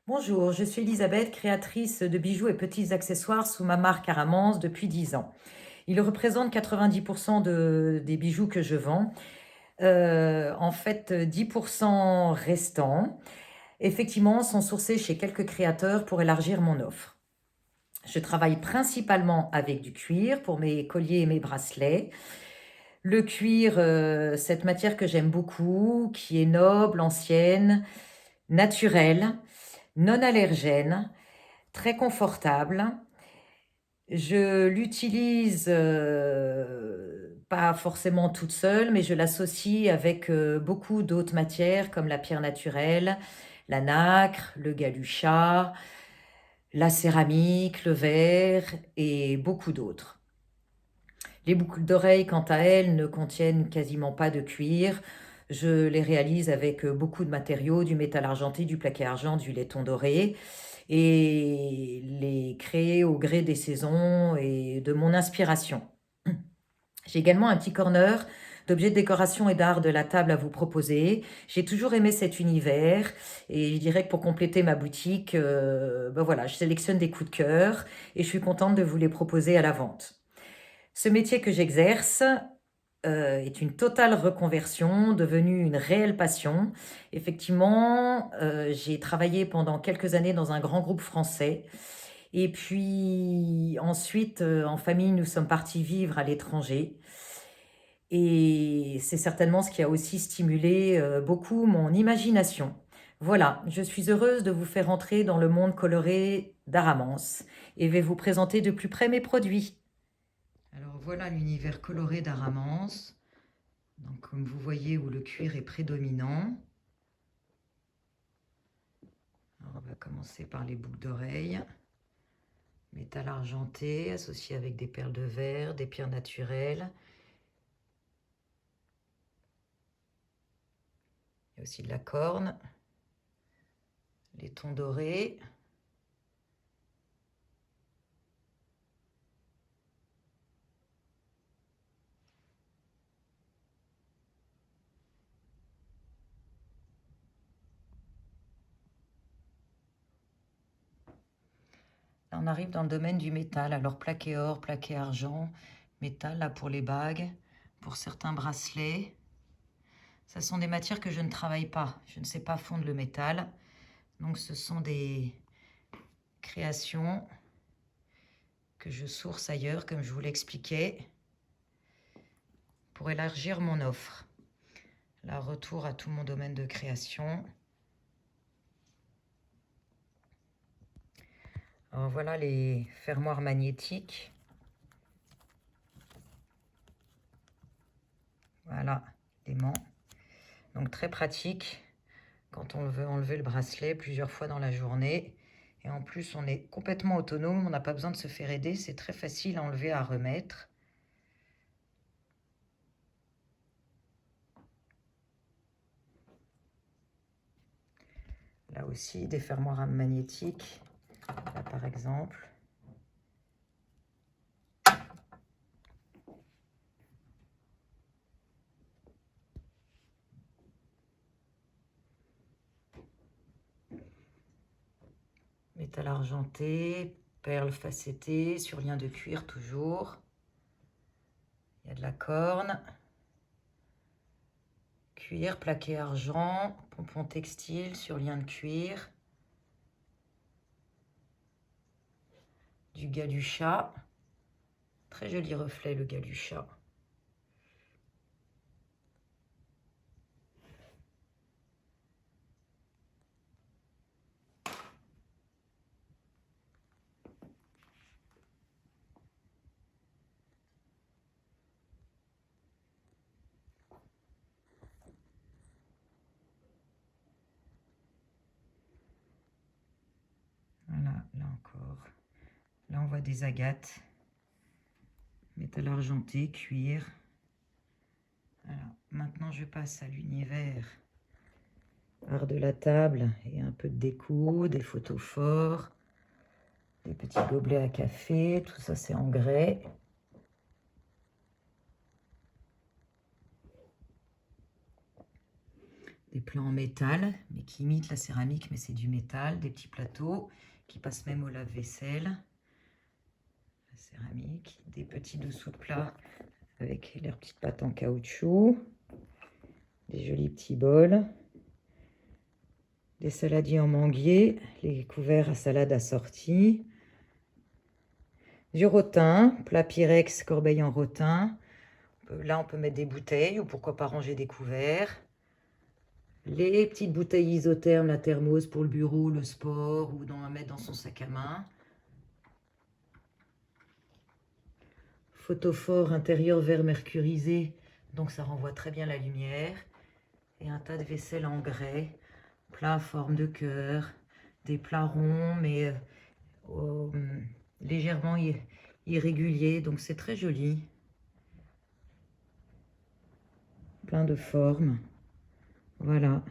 Bonjour, je suis Elisabeth, créatrice de bijoux et petits accessoires sous ma marque Aramance depuis 10 ans. Ils représentent 90% des bijoux que je vends. En fait, 10% restants, effectivement, sont sourcés chez quelques créateurs pour élargir mon offre. Je travaille principalement avec du cuir pour mes colliers et mes bracelets. Le cuir, cette matière que j'aime beaucoup, qui est noble, ancienne, naturelle, non allergène, très confortable. Je l'utilise, pas forcément toute seule, mais je l'associe avec, beaucoup d'autres matières comme la pierre naturelle, la nacre, le galuchat, la céramique, le verre et beaucoup d'autres. Les boucles d'oreilles, quant à elles, ne contiennent quasiment pas de cuir. Je les réalise avec, beaucoup de matériaux, du métal argenté, du plaqué argent, du laiton doré et les créer au gré des saisons et de mon inspiration. J'ai également un petit corner d'objets de décoration et d'art de la table à vous proposer. J'ai toujours aimé cet univers et je dirais que pour compléter ma boutique, ben voilà, je sélectionne des coups de cœur et je suis contente de vous les proposer à la vente. Ce métier que j'exerce est une totale reconversion, devenue une réelle passion. Effectivement, j'ai travaillé pendant quelques années dans un grand groupe français. Et puis ensuite, en famille, nous sommes partis vivre à l'étranger. Et c'est certainement ce qui a aussi stimulé beaucoup mon imagination. Voilà, je suis heureuse de vous faire entrer dans le monde coloré d'Aramance et vais vous présenter de plus près mes produits. Alors voilà l'univers coloré d'Aramance. Donc comme vous voyez où le cuir est prédominant. Alors, on va commencer par les boucles d'oreilles. Métal argenté associé avec des perles de verre, des pierres naturelles. Il y a aussi de la corne, les tons dorés. Là, on arrive dans le domaine du métal. Alors plaqué or, plaqué argent, métal là pour les bagues, pour certains bracelets. Ce sont des matières que je ne travaille pas. Je ne sais pas fondre le métal. Donc ce sont des créations que je source ailleurs, comme je vous l'expliquais, pour élargir mon offre. Là, retour à tout mon domaine de création. Alors voilà les fermoirs magnétiques. Voilà, l'aimant. Donc très pratique quand on veut enlever le bracelet plusieurs fois dans la journée. Et en plus, on est complètement autonome, on n'a pas besoin de se faire aider, c'est très facile à enlever, à remettre. Là aussi, des fermoirs magnétiques, là par exemple. Métal argenté, perles facettées, surlien de cuir toujours. Il y a de la corne. Cuir, plaqué argent, pompon textile, surlien de cuir. Du galuchat. Très joli reflet le galuchat. Voilà, là encore. Là, on voit des agates. Métal argenté, cuir. Voilà. Maintenant, je passe à l'univers art de la table et un peu de déco, des photos forts, des petits gobelets à café. Tout ça, c'est en grès. des plats en métal, mais qui imitent la céramique, mais c'est du métal. Des petits plateaux qui passent même au lave-vaisselle. La céramique. Des petits dessous de plat avec leurs petites pattes en caoutchouc. Des jolis petits bols. Des saladiers en manguier. Les couverts à salade assortis. Du rotin, plat Pyrex, corbeille en rotin. Là, on peut mettre des bouteilles ou pourquoi pas ranger des couverts. Les petites bouteilles isothermes, la thermos pour le bureau, le sport ou à mettre dans son sac à main. Photophore intérieur verre mercurisé, donc ça renvoie très bien la lumière. Et un tas de vaisselle en grès, plats à forme de cœur, des plats ronds mais légèrement irréguliers, donc c'est très joli. Plein de formes. Voilà.